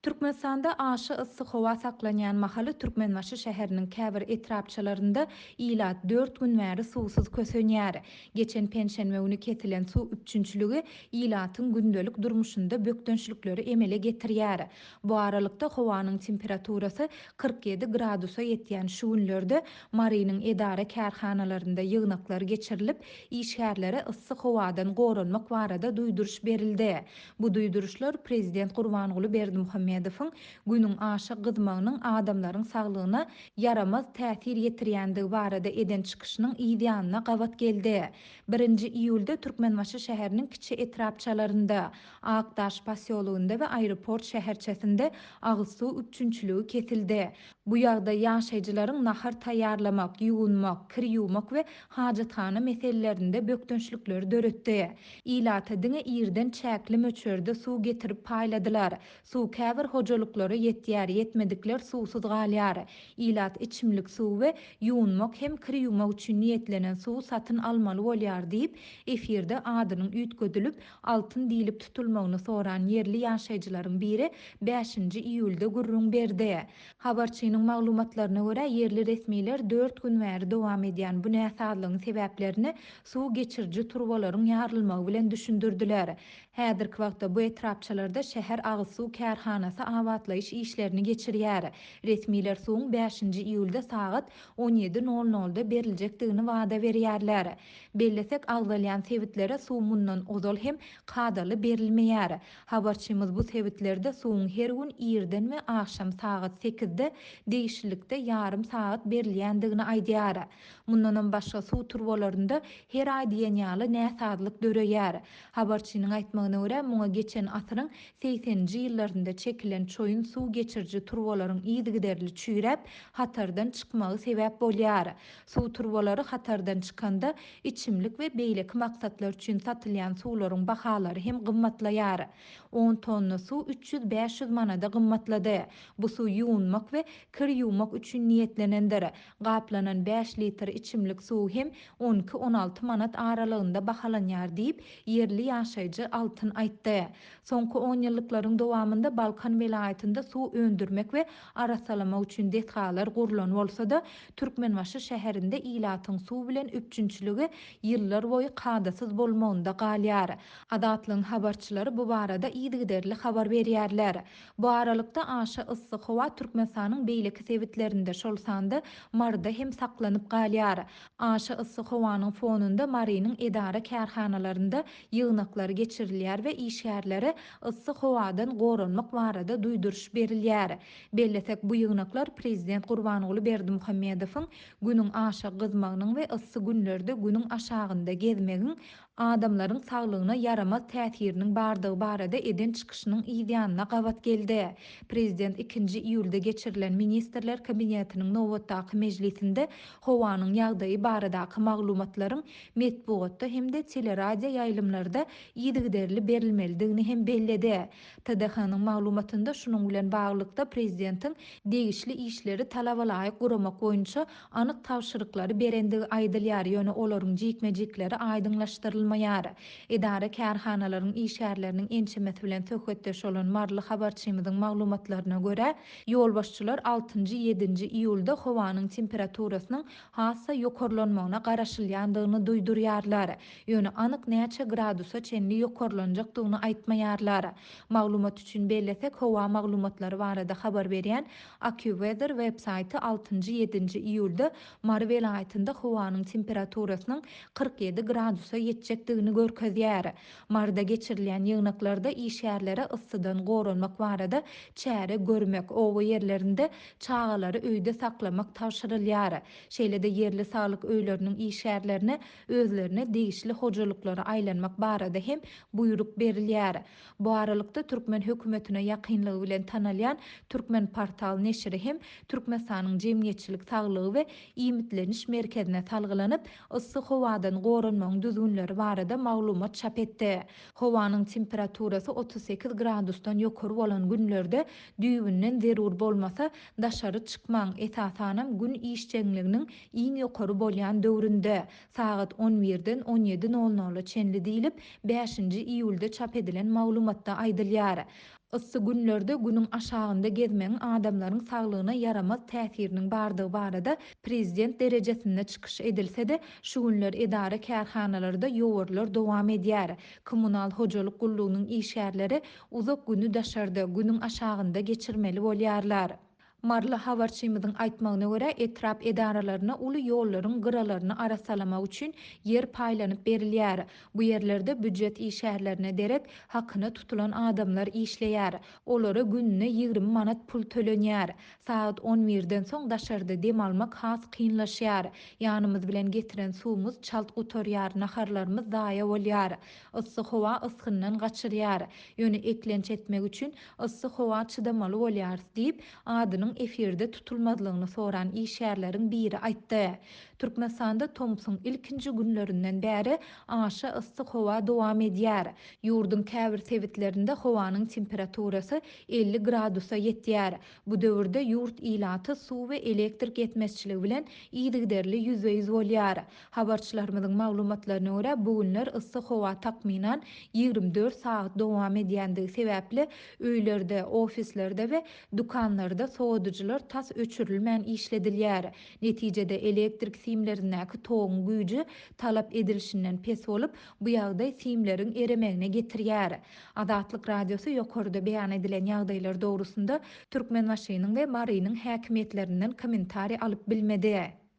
Türkmenistanda aşy ıssy howa saklanýan mahaly Türkmenbaşy şäheriniň käbir etrapçalarynda ilat 4 gün bäri suwsuz kösenýär. Geçen penşenbe güni kesilen suw üpjünçiligi ilatyň gündelik durmuşynda bökdençlikleri emele getirýär. Bu aralykda howanyň temperaturasy 47 gradusa ýetýän şu günlerde mahalynyň edara-kärhanalarynda ýygnaklar geçirilip, işgärlere ıssy howadan goranmak barada duýduruş berildi. Bu duýduruşlar prezident Gurbanguly Berdimuhamedowyň günüň aşy gyzmagynyň adamlaryň saglygyna yaramaz täsir ýetirýändigi barada eden çykyşynyň ideýanyna gawat geldi. 1-nji iýulda Türkmenbaşy şäheriniň kiçi etrapçalarynda, Akdaş pasyolygynda we aeroport şäherçesinde agyz suw üpjünçiligi kesildi. Bu ýagda ýaşaýjylaryň nahar taýýarlamak, ýuwunmak, kir ýuwmak we hajathana meselelerinde bökdençlikleri döretdi. İlata diňe ýerden çäkli möçerde suw getirip paýladylar. Suw käbir hojalyklary ýetýär, ýetmedikler suwsuz galýar. İlat içimlik suw we ýuwunmak hem kir ýuwmak üçin niýetlenen suw satyn almaly bolýar diýip efirde adynyň üýtgedilip altyn diýilip tutulmagyny soran ýerli ýaşaýjylaryň biri 5-nji iýulda gurrun berdi. Habarçynyň maglumatlaryna görä ýerli resmiler 4 gün bäri dowam edýän bu näsadlygyň sebäplerini suw geçirji turbalaryň ýarylmagy bilen düşündirdiler. Häzirki wagtda bu etrapçalarda şäher agyz suw kärhanasy awatlaýyş işlerini geçirýär. Resmiler suwuň 5-nji iýulda sagat 17:00-da beriljekdigini wada berýärler. Bellesek agzalýan sebitlere suw mundan ozal hem kadaly berilmeýär. Habarçymyz bu sebitlerde suwuň her gün ýerden we akşam sagat 8-de değişiklikde yarım saat berilýändigini aýdýar. Mundan başga suw turbalarynda her aý diýen ýaly näsadlyk döreýär. Habarçynyň aýtmagyna görä muňa geçen asyryň 80-nji ýyllarynda çekilen çoyun suw geçirji turbalaryň ýygyderli çüýräp hatardan çykmagy sebäp bolýar. Suw turbalary hatardan çykanda içimlik we beýleki maksatlar üçin satylýan suwlaryň bahalary hem gymmatlaýar. 10 tonna suw 300-500 manada gymmatlady. Bu suw ýuwunmak we kir ýuwmak üçin niýetlenendir. Gaplanan 5 litr içimlik suw hem 12-16 manat aralygynda bahalanýar diýip ýerli ýaşaýjy altyn aýtdy. Soňky 10 ýyllyklaryň dowamında Balkan welaýatynda suw öndürmek we arasalamak üçin detgalar gurulan bolsa-da, Türkmenbaşy şäherinde ilatyň suw bilen üpjünçiligi ýyllar boýy kadasyz bolmagynda galýar. Adatlyň habarçylary bu barada ýygyderli habar berýärler. Bu aralykda aşy ıssy howa Türkmenistanyň beýleki sebitlerinde şol sanda marda hem saklanyp galýar. Aşy ıssy howanyň fonunda marynyň edara-kärhanalarynda ýygnaklar geçirilýär we işgärlere ıssy howadan goranmak barada duýduruş berilýär. Bellesek bu ýygnaklar prezident Gurbanguly Berdimuhamedowyň günüň aşy gyzmagynyň we ıssy günlerde günüň aşagynda gezmegiň adamlaryň saglygyna yaramaz täsiriniň bardygy barada eden çykyşynyň ideýanyna gawat geldi. Prezident 2-nji iýulda geçirilen ministrler kabinetiniň nowatdaky mejlisinde howanyň ýagdaýy baradaky maglumatlaryň metbuatda hem-de teleradio ýaýlymlarda ýygyderli berilmelidigini hem belledi. TDH-nyň maglumatynda şunuň bilen baglykda prezidentiň degişli işleri talaba laýyk guramak boýunça anyk tawşyryklary berendigi aýdylýar, ýöne olaryň jikmejikleri aýdyňlaşdyrylmaýar. Edara-kärhanalaryň işgärleriniň ençemesi bilen söhbetdeş bolan marly habarçymyzyň maglumatlaryna görä, ýolbaşçylar 6-njy 7-nji iýulda howanyň temperaturasynyň hassa ýokarlanmagyna garaşylýandygyny duýdurýarlar. Ýöne anyk näçe gradusa çenli ýokarlanjakdygyny aýtmaýarlar. Maglumat üçin bellesek howa maglumatlary barada habar berýän AccuWeather websaýty 6-njy 7-nji iýulda Mary welaýatynda howanyň temperaturasynyň 47 gradusa ýetjekdigini görkezýär. Marda geçirilýän ýygnaklarda işgärlere ıssydan goranmak barada çäre görmek, owa ýerlerinde çagalary öýde saklamak tawşyrylýar. Şeýle-de ýerli saglyk öýleriniň işgärlerine özlerine degişli hojalyklary aýlanmak barada hem buyruk berilýär. Bu aralykda Türkmen hökümetine ýakynlygy bilen tanalýan Türkmen portal neşri hem Türkmenistanyň jemgyýetçilik saglygy we iýmitleniş merkezine salgylanyp ıssy howadan goranmagyň düzgünleri barada maglumat çap etdi. Howanyň temperaturasy 38 gradusdan ýokary bolan günlerde düýbünden zerur bolmasa daşary çykmaň, esasanam gün işçiliginiň iň ýokary bolýan döwründe sagat 11-den 17:00 çenli diýilip 5-nji iýulda çap edilen maglumatda aýdylýar. Issy günlerde günüň aşagynda gezmeň adamlaryň saglygyna yaramaz täsiriniň bardygy barada prezident derejesinde çykyş edilse-de, şu günler edara-kärhanalarynda ýoğurlar dowam edýär. Kommunal hojalyk gullugynyň işgärleri uzak günü daşardy, günüň aşagynda geçirmeli bolýarlar. Marly habarçymyzyň aýtmagyna görä, etrap edaralaryna uly ýollaryň gyralaryny arasalamak üçin yer paýlanyp berilýär. Bu yerlerde büdjet işgärlerine derek hakyna tutulan adamlar işleýär. Olara gününe 20 manat pul tölenýär. Saat 11-den soň daşarda dem almak has kynlaşýar. Ýanymyz bilen getiren suwumuz çalt gutarýar, naharlarymyz zaýa bolýar. Issy howa ysgyndan gaçyrýar. Ýöne eklenç etmek üçin issy howa çydamaly bolýar diýip adynyň efirde tutulmazlygyny soran işgärleriň biri aýtdy. Türkmenistanda Thompson ilkinji günlerinden bäri aşa issy howa dowam edýär. Ýurdun käbir sebitlerinde howanyň temperaturasy 50 gradusa ýetýär. Bu döwürde ýurt ilaty, suw we elektrik ýetmezçiligi bilen ýygyderli %100 bolýar. Habarçylarymyzyň maglumatlaryna görä, bu günler issy howa takminan 24 saat dowam edýändigi sebäpli öýlerde, ofislerde we dukanlarda soğuducular tas öçürilmän işledilýär. Netijede elektrik simlerindäki togyň güýji talap edilişinden pes bolup, bu ýagdaý simleriň eremegine getirýär. Azatlyk radiosu ýokarda beýan edilen ýagdaýlar dogrusunda Türkmenbaşynyň we Marynyň häkimetlerinden kommentari alyp bilmedi.